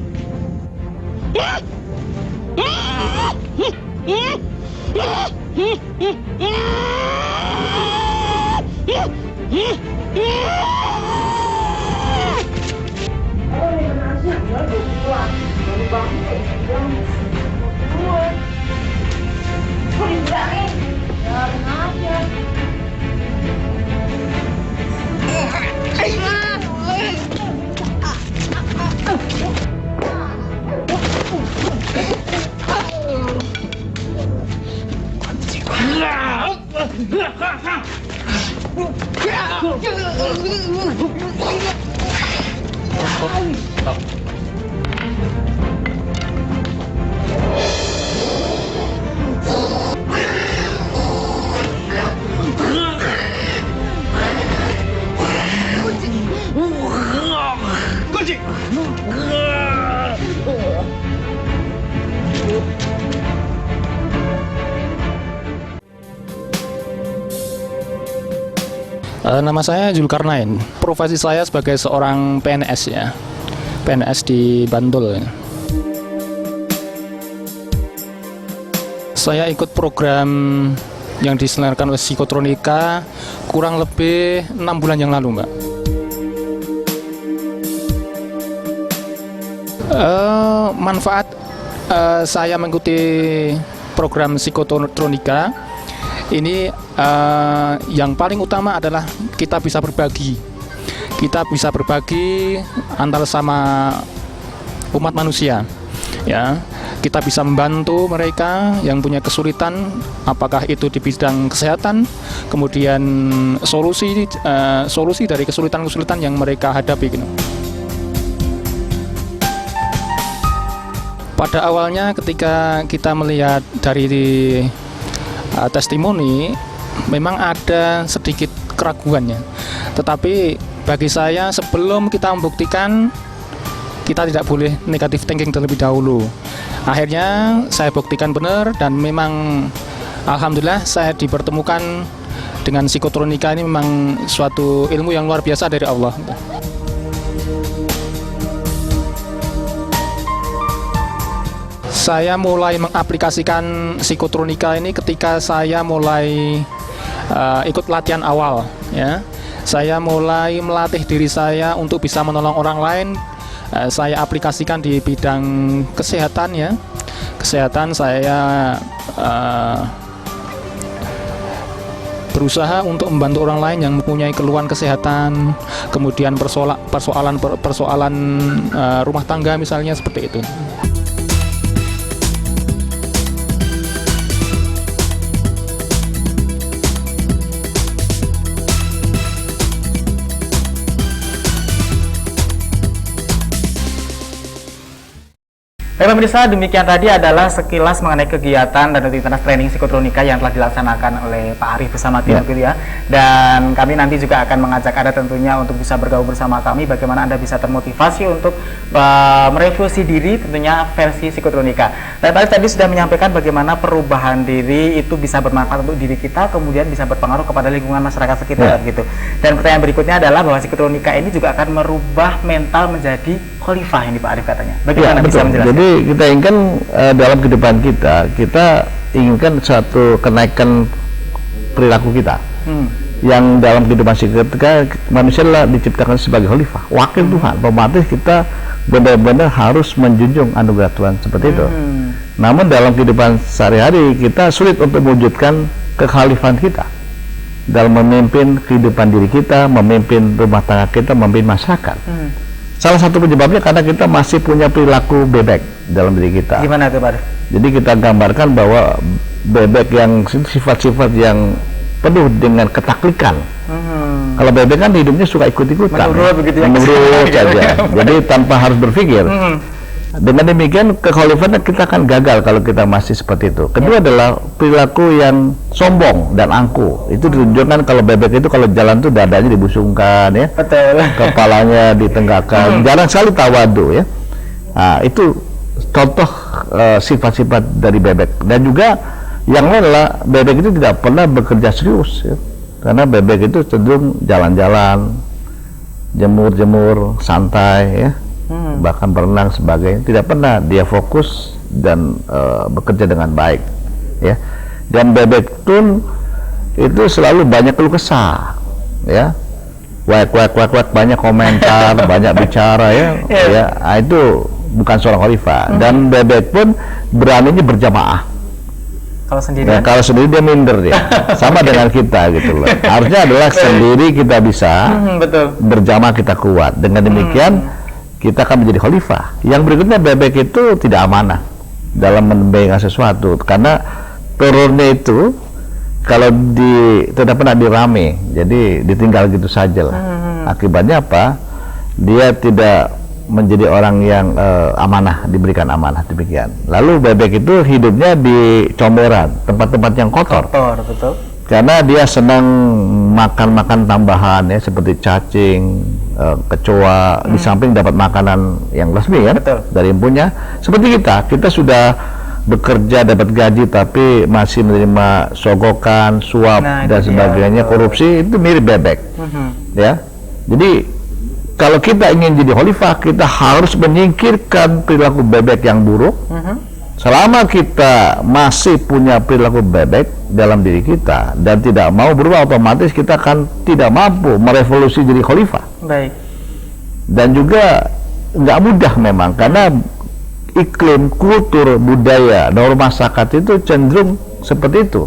Nama saya Zulkarnain. Profesi saya sebagai seorang PNS ya. PNS di Bantul. Saya ikut program yang diselenggarakan oleh Psikotronika kurang lebih 6 bulan yang lalu, Mbak. Manfaat saya mengikuti program Psikotronika ini yang paling utama adalah kita bisa berbagi. Kita bisa berbagi antara sama umat manusia, ya. Kita bisa membantu mereka yang punya kesulitan, apakah itu di bidang kesehatan, kemudian solusi dari kesulitan-kesulitan yang mereka hadapi. Gitu. Pada awalnya ketika kita melihat dari testimoni, memang ada sedikit keraguannya. Tetapi bagi saya, sebelum kita membuktikan, kita tidak boleh negatif thinking terlebih dahulu. Akhirnya saya buktikan benar, dan memang alhamdulillah saya dipertemukan dengan psikotronika. Ini memang suatu ilmu yang luar biasa dari Allah. Saya mulai mengaplikasikan psikotronika ini ketika saya mulai ikut latihan awal, ya. Saya mulai melatih diri saya untuk bisa menolong orang lain. Saya aplikasikan di bidang kesehatan, ya. Kesehatan saya berusaha untuk membantu orang lain yang mempunyai keluhan kesehatan, kemudian persoalan rumah tangga misalnya, seperti itu. Baik pemirsa, demikian tadi adalah sekilas mengenai kegiatan dan rutinitas training psikotronika yang telah dilaksanakan oleh Pak Arif bersama tim ya. Dan kami nanti juga akan mengajak Anda tentunya untuk bisa bergabung bersama kami, bagaimana Anda bisa termotivasi untuk merevolusi diri tentunya versi psikotronika. Dan Pak Arif tadi sudah menyampaikan bagaimana perubahan diri itu bisa bermanfaat untuk diri kita, kemudian bisa berpengaruh kepada lingkungan masyarakat sekitar gitu. Dan pertanyaan berikutnya adalah bahwa psikotronika ini juga akan merubah mental menjadi khalifah, ini Pak Arif katanya. Bagaimana bisa menjelaskan? Jadi kita inginkan dalam kehidupan kita inginkan satu kenaikan perilaku kita. Yang dalam kehidupan kita manusia adalah diciptakan sebagai khalifah, wakil Tuhan. Otomatis kita benar-benar harus menjunjung anugerah Tuhan seperti itu. Namun dalam kehidupan sehari-hari kita sulit untuk mewujudkan kekhalifahan kita dalam memimpin kehidupan diri kita, memimpin rumah tangga kita, memimpin masyarakat. Salah satu penyebabnya karena kita masih punya perilaku bebek dalam diri kita. Gimana tuh Pak? Jadi kita gambarkan bahwa bebek yang sifat-sifat yang penuh dengan ketaklikan. Kalau bebek kan hidupnya suka ikut-ikutan, menurut saja. Jadi tanpa harus berpikir. Dengan demikian kekhalifahan kita akan gagal kalau kita masih seperti itu. Kedua adalah perilaku yang sombong dan angkuh. Itu ditunjukkan kalau bebek itu kalau jalan tuh dadanya dibusungkan, ya. Betul. Kepalanya ditenggakkan. Jarang sekali tawadu, ya. Nah, itu contoh sifat-sifat dari bebek. Dan juga yang lain adalah bebek itu tidak pernah bekerja serius, ya. Karena bebek itu cenderung jalan-jalan, jemur-jemur, santai, ya. Bahkan berenang sebagainya, tidak pernah dia fokus dan bekerja dengan baik, ya. Dan bebek pun itu selalu banyak keluh kesah, ya, wak banyak komentar, banyak bicara, ya, ya. Nah, itu bukan seorang khalifah. Dan bebek pun beraninya berjamaah. Kalau sendiri, ya, kalau sendiri dia minder, dia sama dengan kita gitu loh. Harusnya adalah sendiri kita bisa, berjamaah kita kuat. Dengan demikian kita akan menjadi khalifah. Yang berikutnya, bebek itu tidak amanah dalam memegang sesuatu, karena turunnya itu kalau tidak pernah dirame, jadi ditinggal gitu saja lah. Akibatnya apa? Dia tidak menjadi orang yang amanah, diberikan amanah, demikian. Lalu bebek itu hidupnya di comberan, tempat-tempat yang kotor. Betul. Karena dia senang makan tambahan, ya, seperti cacing, kecoa, di samping dapat makanan yang resmi, ya, dari impunya. Seperti kita sudah bekerja dapat gaji tapi masih menerima sogokan, suap, dan sebagainya, korupsi, itu mirip bebek, ya. Jadi kalau kita ingin jadi khalifah, kita harus menyingkirkan perilaku bebek yang buruk. Selama kita masih punya perilaku bebek dalam diri kita dan tidak mau berubah, otomatis kita akan tidak mampu merevolusi jadi khalifah. Baik. Dan juga nggak mudah memang, karena iklim, kultur, budaya, norma masyarakat itu cenderung seperti itu.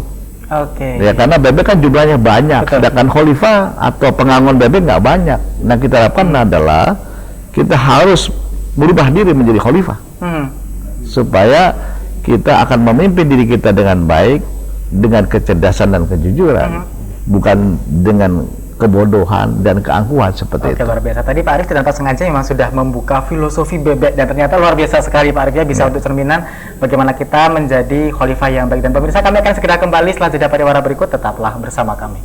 Oke. Ya karena bebek kan jumlahnya banyak, sedangkan khalifah atau penganggon bebek nggak banyak. Nah kita harapkan adalah kita harus merubah diri menjadi khalifah, supaya kita akan memimpin diri kita dengan baik, dengan kecerdasan dan kejujuran, bukan dengan kebodohan dan keangkuhan seperti itu. Oke, luar biasa. Tadi Pak Arif tanpa sengaja memang sudah membuka filosofi bebek dan ternyata luar biasa sekali Pak Arif ya, bisa untuk cerminan bagaimana kita menjadi khalifah yang baik. Dan pemirsa, kami akan segera kembali setelah jeda pariwara berikut, tetaplah bersama kami.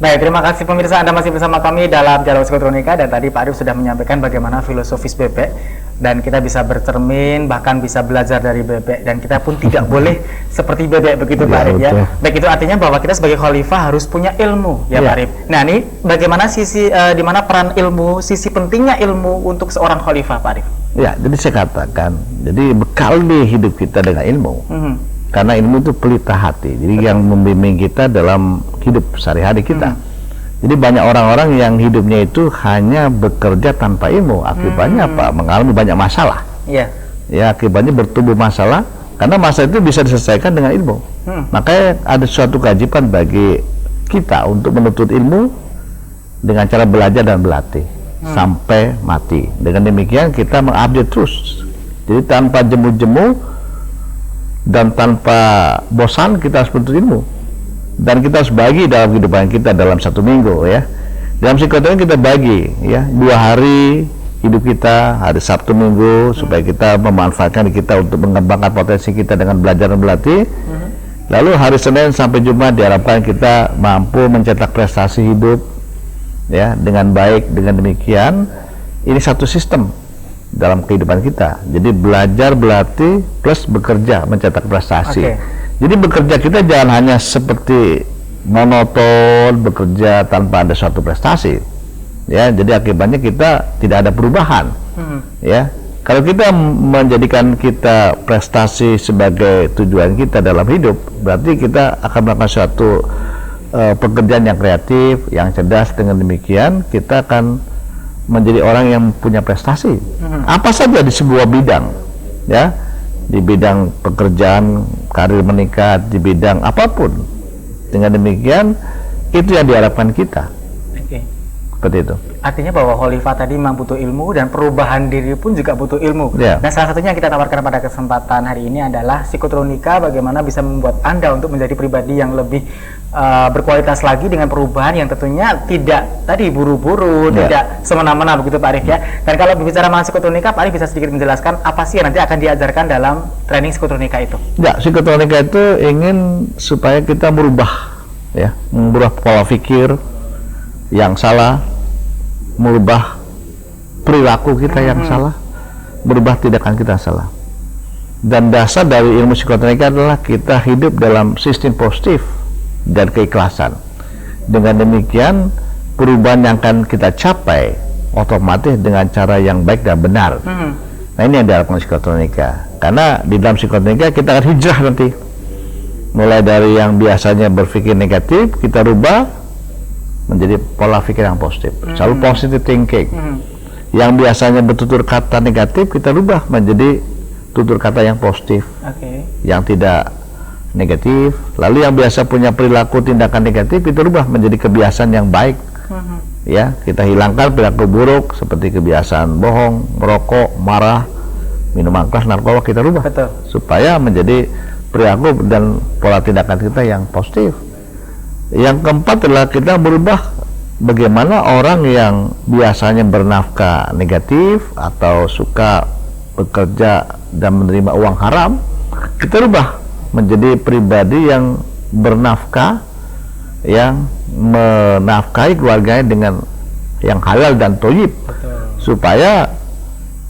Baik, terima kasih pemirsa, Anda masih bersama kami dalam Dialog Psikotronika, dan tadi Pak Arif sudah menyampaikan bagaimana filosofis bebek dan kita bisa bercermin, bahkan bisa belajar dari bebek, dan kita pun tidak boleh seperti bebek, begitu Pak Arif ya. Baik, itu artinya bahwa kita sebagai khalifah harus punya ilmu ya Pak Arif. Nah ini bagaimana sisi di mana peran ilmu, sisi pentingnya ilmu untuk seorang khalifah Pak Arif? Ya, jadi saya katakan, jadi bekal di hidup kita dengan ilmu. Karena ilmu itu pelita hati, jadi yang membimbing kita dalam hidup sehari-hari kita. Jadi banyak orang-orang yang hidupnya itu hanya bekerja tanpa ilmu, akibatnya apa? Mengalami banyak masalah. Ya, akibatnya bertumbuh masalah, karena masalah itu bisa diselesaikan dengan ilmu. Makanya ada suatu kewajiban bagi kita untuk menuntut ilmu dengan cara belajar dan berlatih sampai mati. Dengan demikian kita mengupdate terus. Jadi tanpa jemu-jemu dan tanpa bosan kita harus menuntut ilmu, dan kita harus bagi dalam kehidupan kita dalam satu minggu ya. Dalam psikotronika kita bagi ya 2 hari hidup kita, hari Sabtu Minggu, supaya kita memanfaatkan kita untuk mengembangkan potensi kita dengan belajar dan berlatih. Lalu hari Senin sampai Jumat diharapkan kita mampu mencetak prestasi hidup ya dengan baik. Dengan demikian ini satu sistem dalam kehidupan kita. Jadi belajar, berlatih plus bekerja mencetak prestasi. Jadi bekerja kita jangan hanya seperti monoton bekerja tanpa ada suatu prestasi. Ya, jadi akibatnya kita tidak ada perubahan. Ya. Kalau kita menjadikan kita prestasi sebagai tujuan kita dalam hidup, berarti kita akan melakukan suatu pekerjaan yang kreatif, yang cerdas. Dengan demikian kita akan menjadi orang yang punya prestasi apa saja di sebuah bidang ya, di bidang pekerjaan, karir meningkat, di bidang apapun. Dengan demikian itu yang diharapkan kita. Seperti itu. Artinya bahwa khalifah tadi memang butuh ilmu, dan perubahan diri pun juga butuh ilmu. Nah, salah satunya yang kita tawarkan pada kesempatan hari ini adalah psikotronika, bagaimana bisa membuat Anda untuk menjadi pribadi yang lebih berkualitas lagi dengan perubahan yang tentunya tidak tadi buru-buru, tidak semena-mena, begitu Pak Arif ya. Dan kalau berbicara mengenai psikotronika, Pak Arif bisa sedikit menjelaskan apa sih yang nanti akan diajarkan dalam training psikotronika itu? Ya, psikotronika itu ingin supaya kita merubah ya, merubah pola pikir yang salah, merubah perilaku kita yang salah, merubah tindakan kita salah. Dan dasar dari ilmu psikotronika adalah kita hidup dalam sistem positif dan keikhlasan. Dengan demikian perubahan yang akan kita capai otomatis dengan cara yang baik dan benar. Nah ini yang diharapkan psikotronika, karena di dalam psikotronika kita akan hijrah nanti, mulai dari yang biasanya berpikir negatif kita rubah menjadi pola pikir yang positif, selalu positive thinking. Yang biasanya bertutur kata negatif kita rubah menjadi tutur kata yang positif, yang tidak negatif. Lalu yang biasa punya perilaku tindakan negatif kita rubah menjadi kebiasaan yang baik. Ya, kita hilangkan perilaku buruk seperti kebiasaan bohong, merokok, marah, minuman keras, narkoba, kita rubah supaya menjadi perilaku dan pola tindakan kita yang positif. Yang keempat adalah kita berubah bagaimana orang yang biasanya bernafkah negatif atau suka bekerja dan menerima uang haram, kita rubah menjadi pribadi yang bernafkah, yang menafkahi keluarganya dengan yang halal dan thayyib, supaya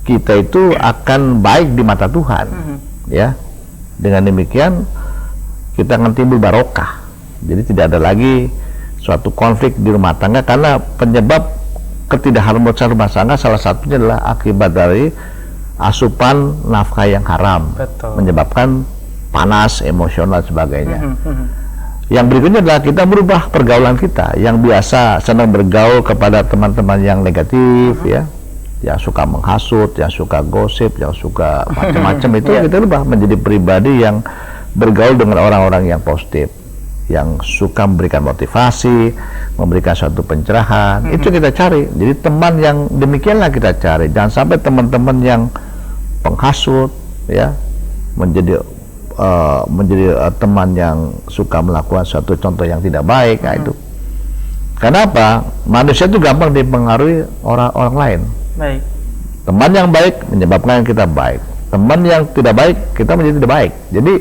kita itu akan baik di mata Tuhan. Ya, dengan demikian kita akan timbul barokah. Jadi tidak ada lagi suatu konflik di rumah tangga, karena penyebab ketidakharmonisan rumah tangga salah satunya adalah akibat dari asupan nafkah yang haram. Menyebabkan panas, emosional, sebagainya. Yang berikutnya adalah kita merubah pergaulan kita yang biasa senang bergaul kepada teman-teman yang negatif, ya, yang suka menghasut, yang suka gosip, yang suka macam-macam, itu kita rubah menjadi pribadi yang bergaul dengan orang-orang yang positif, yang suka memberikan motivasi, memberikan suatu pencerahan. Itu kita cari. Jadi teman yang demikianlah kita cari. Jangan sampai teman-teman yang penghasut, ya, menjadi teman yang suka melakukan suatu contoh yang tidak baik. Nah, itu kenapa manusia itu gampang dipengaruhi orang lain. Baik. Teman yang baik menyebabkan kita baik, teman yang tidak baik kita menjadi tidak baik. Jadi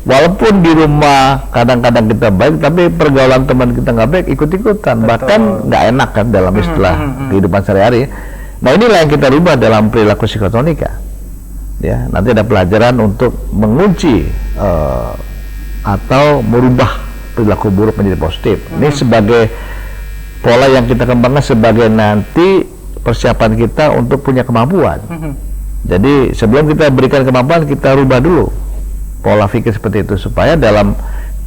walaupun di rumah kadang-kadang kita baik, tapi pergaulan teman kita nggak baik, ikut-ikutan, bahkan nggak enak kan dalam istilah kehidupan sehari-hari. Nah, inilah yang kita rubah dalam perilaku psikotronika. Ya, nanti ada pelajaran untuk mengunci atau merubah perilaku buruk menjadi positif. Ini sebagai pola yang kita kembangkan sebagai nanti persiapan kita untuk punya kemampuan. Jadi sebelum kita berikan kemampuan, kita rubah dulu pola pikir seperti itu, supaya dalam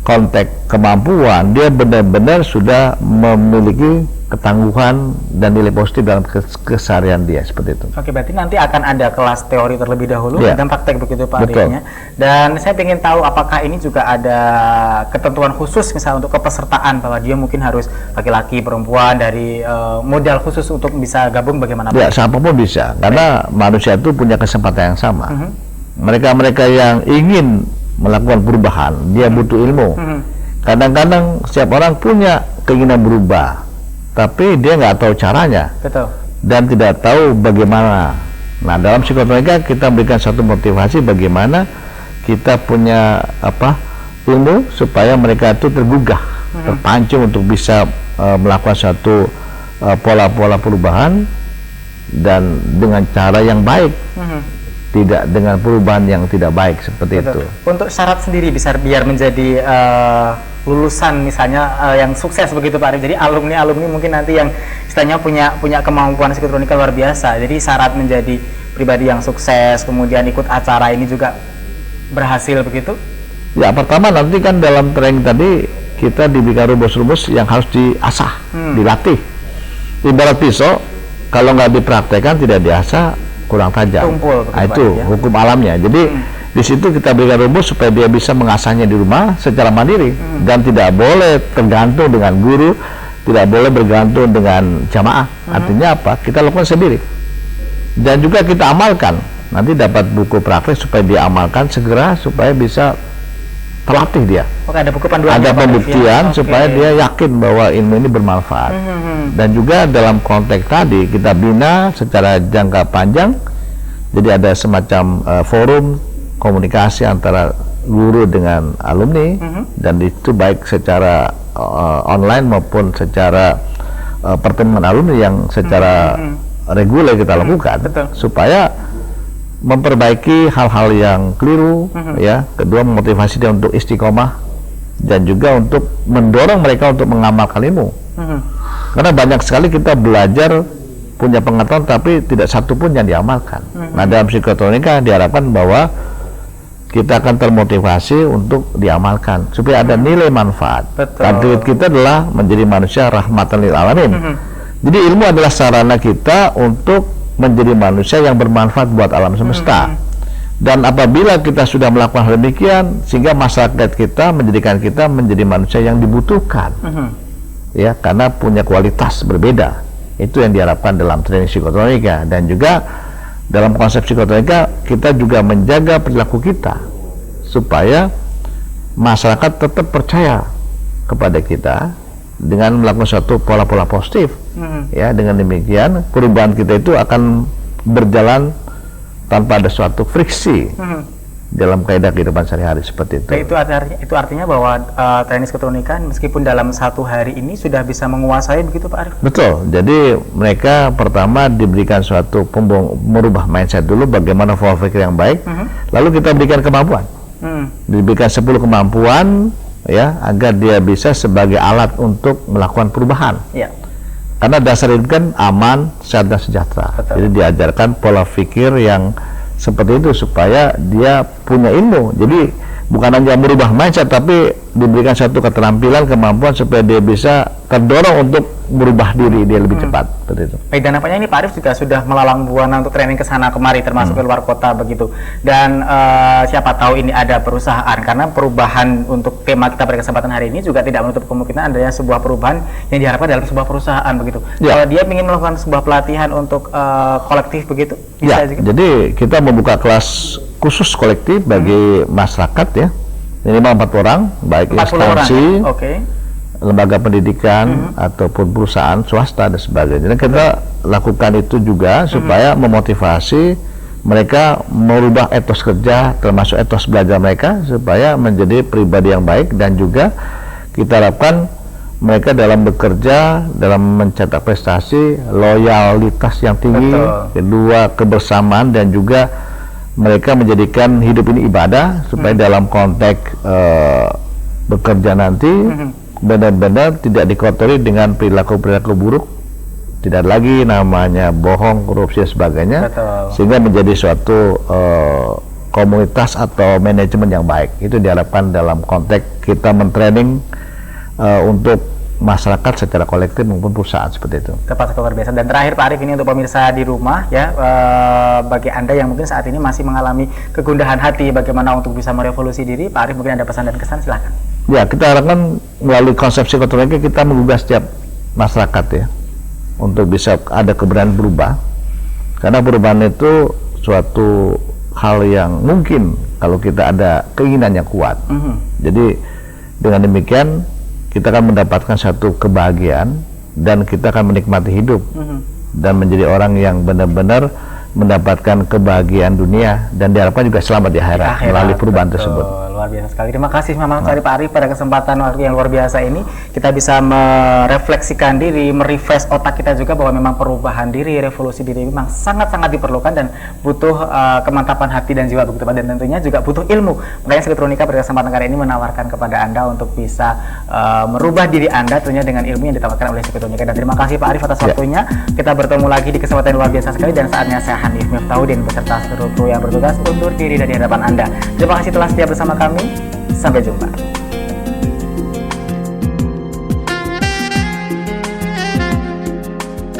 konteks kemampuan dia benar-benar sudah memiliki ketangguhan dan nilai positif dalam keseharian dia, seperti itu. Oke, berarti nanti akan ada kelas teori terlebih dahulu dan praktek begitu Pak Betul. Arifnya. Dan saya ingin tahu apakah ini juga ada ketentuan khusus misalnya untuk kepesertaan, bahwa dia mungkin harus laki-laki, perempuan, dari modal khusus untuk bisa gabung, bagaimana Pak? Ya, siapapun bisa, karena manusia itu punya kesempatan yang sama. Mereka-mereka yang ingin melakukan perubahan, dia butuh ilmu. Kadang-kadang setiap orang punya keinginan berubah, tapi dia nggak tahu caranya. Betul. Dan tidak tahu bagaimana. Nah, dalam psikotronika kita berikan satu motivasi bagaimana kita punya ilmu supaya mereka itu tergugah, terpancing untuk bisa melakukan satu pola-pola perubahan, dan dengan cara yang baik. Tidak dengan perubahan yang tidak baik, seperti itu. Untuk syarat sendiri biar menjadi lulusan misalnya yang sukses begitu Pak Arif. Jadi alumni mungkin nanti yang istilahnya punya kemampuan psikotronika luar biasa. Jadi syarat menjadi pribadi yang sukses, kemudian ikut acara ini juga berhasil begitu. Ya, pertama nanti kan dalam training tadi kita diberikan rumus-rumus yang harus diasah, dilatih. Ibarat pisau, kalau nggak dipraktekkan, tidak diasah, kurang tajam. Tumpul, nah, itu hukum alamnya. Jadi di situ kita berikan rumus supaya dia bisa mengasahnya di rumah secara mandiri, dan tidak boleh tergantung dengan guru, tidak boleh bergantung dengan jamaah. Artinya apa? Kita lakukan sendiri, dan juga kita amalkan. Nanti dapat buku praktek supaya dia amalkan segera, supaya bisa terlatih dia. Oke, ada buku panduan. Ada pembuktian supaya dia yakin bahwa ilmu ini bermanfaat. Dan juga dalam konteks tadi kita bina secara jangka panjang. Jadi ada semacam forum komunikasi antara guru dengan alumni, dan itu baik secara online maupun secara pertemuan alumni yang secara reguler kita lakukan, supaya memperbaiki hal-hal yang keliru, ya. Kedua, memotivasi dia untuk istiqomah, dan juga untuk mendorong mereka untuk mengamalkan ilmu. Karena banyak sekali kita belajar, punya pengetahuan, tapi tidak satu pun yang diamalkan. Nah, dalam psikotronika diharapkan bahwa kita akan termotivasi untuk diamalkan, supaya ada nilai manfaat. Target kita adalah menjadi manusia rahmatan lil alamin. Jadi ilmu adalah sarana kita untuk menjadi manusia yang bermanfaat buat alam semesta. Dan apabila kita sudah melakukan hal demikian, sehingga masyarakat kita menjadikan kita menjadi manusia yang dibutuhkan, ya, karena punya kualitas berbeda. Itu yang diharapkan dalam training psikotronika. Dan juga dalam konsep psikotronika kita juga menjaga perilaku kita supaya masyarakat tetap percaya kepada kita dengan melakukan suatu pola-pola positif. Ya, dengan demikian perubahan kita itu akan berjalan tanpa ada suatu friksi dalam kaidah kehidupan sehari-hari seperti itu. Itu artinya bahwa teknik psikotronika meskipun dalam 1 hari ini sudah bisa menguasai begitu Pak Arif? Betul. Jadi mereka pertama diberikan suatu merubah mindset dulu bagaimana pola pikir yang baik. Lalu kita berikan kemampuan. Diberikan 10 kemampuan ya agar dia bisa sebagai alat untuk melakukan perubahan. Ya. Karena dasar hidup kan aman, sehat dan sejahtera. Betul. Jadi diajarkan pola pikir yang seperti itu supaya dia punya ilmu. Jadi bukan hanya merubah mindset, tapi diberikan satu keterampilan, kemampuan supaya dia bisa terdorong untuk merubah diri dia lebih cepat. Seperti itu. Baik, dan nampaknya ini Pak Arif juga sudah melalang buana untuk training ke sana kemari, termasuk ke luar kota begitu. Dan siapa tahu ini ada perusahaan, karena perubahan untuk tema kita pada kesempatan hari ini juga tidak menutup kemungkinan adanya sebuah perubahan yang diharapkan dalam sebuah perusahaan begitu. Ya. Kalau dia ingin melakukan sebuah pelatihan untuk kolektif begitu, bisa Ya, juga? jadi kita membuka kelas khusus kolektif bagi masyarakat ya. Minimal 4 orang, baik 40 orang, instansi, ya? Oke. lembaga pendidikan ataupun perusahaan swasta dan sebagainya. Dan kita lakukan itu juga supaya memotivasi mereka merubah etos kerja, termasuk etos belajar mereka supaya menjadi pribadi yang baik, dan juga kita harapkan mereka dalam bekerja, dalam mencetak prestasi, loyalitas yang tinggi, kedua kebersamaan, dan juga mereka menjadikan hidup ini ibadah supaya dalam konteks bekerja nanti benar-benar tidak dikotori dengan perilaku-perilaku buruk, tidak lagi namanya bohong, korupsi dan sebagainya. Sehingga menjadi suatu komunitas atau manajemen yang baik. Itu diharapkan dalam konteks kita mentraining untuk masyarakat secara kolektif maupun perusahaan seperti itu. Tepat, luar biasa. Dan terakhir Pak Arif, ini untuk pemirsa di rumah ya, bagi Anda yang mungkin saat ini masih mengalami kegundahan hati bagaimana untuk bisa merevolusi diri, Pak Arif mungkin ada pesan dan kesan, silakan. Ya, kita harapkan melalui konsep psikotronika kita menggugah setiap masyarakat ya untuk bisa ada keberanian berubah, karena perubahan itu suatu hal yang mungkin kalau kita ada keinginan yang kuat. Jadi dengan demikian kita akan mendapatkan satu kebahagiaan dan kita akan menikmati hidup dan menjadi orang yang benar-benar mendapatkan kebahagiaan dunia dan diharapkan juga selamat di akhirat melalui perubahan tersebut. Luar biasa sekali. Terima kasih Mama Cari Pak Arif pada kesempatan yang luar biasa ini. Kita bisa merefleksikan diri, merefresh otak kita juga bahwa memang perubahan diri, revolusi diri memang sangat-sangat diperlukan dan butuh kemantapan hati dan jiwa begitu Pak, dan tentunya juga butuh ilmu. Makanya Psikotronika pada kesempatan kali ini menawarkan kepada Anda untuk bisa merubah diri Anda tentunya dengan ilmu yang ditawarkan oleh Psikotronika. Dan terima kasih Pak Arif atas waktunya. Kita bertemu lagi di kesempatan yang luar biasa sekali, dan saatnya saya Hanif Miftahudin beserta seluruh kru yang bertugas undur diri dari hadapan Anda. Terima kasih telah setia bersama kami. Sampai jumpa.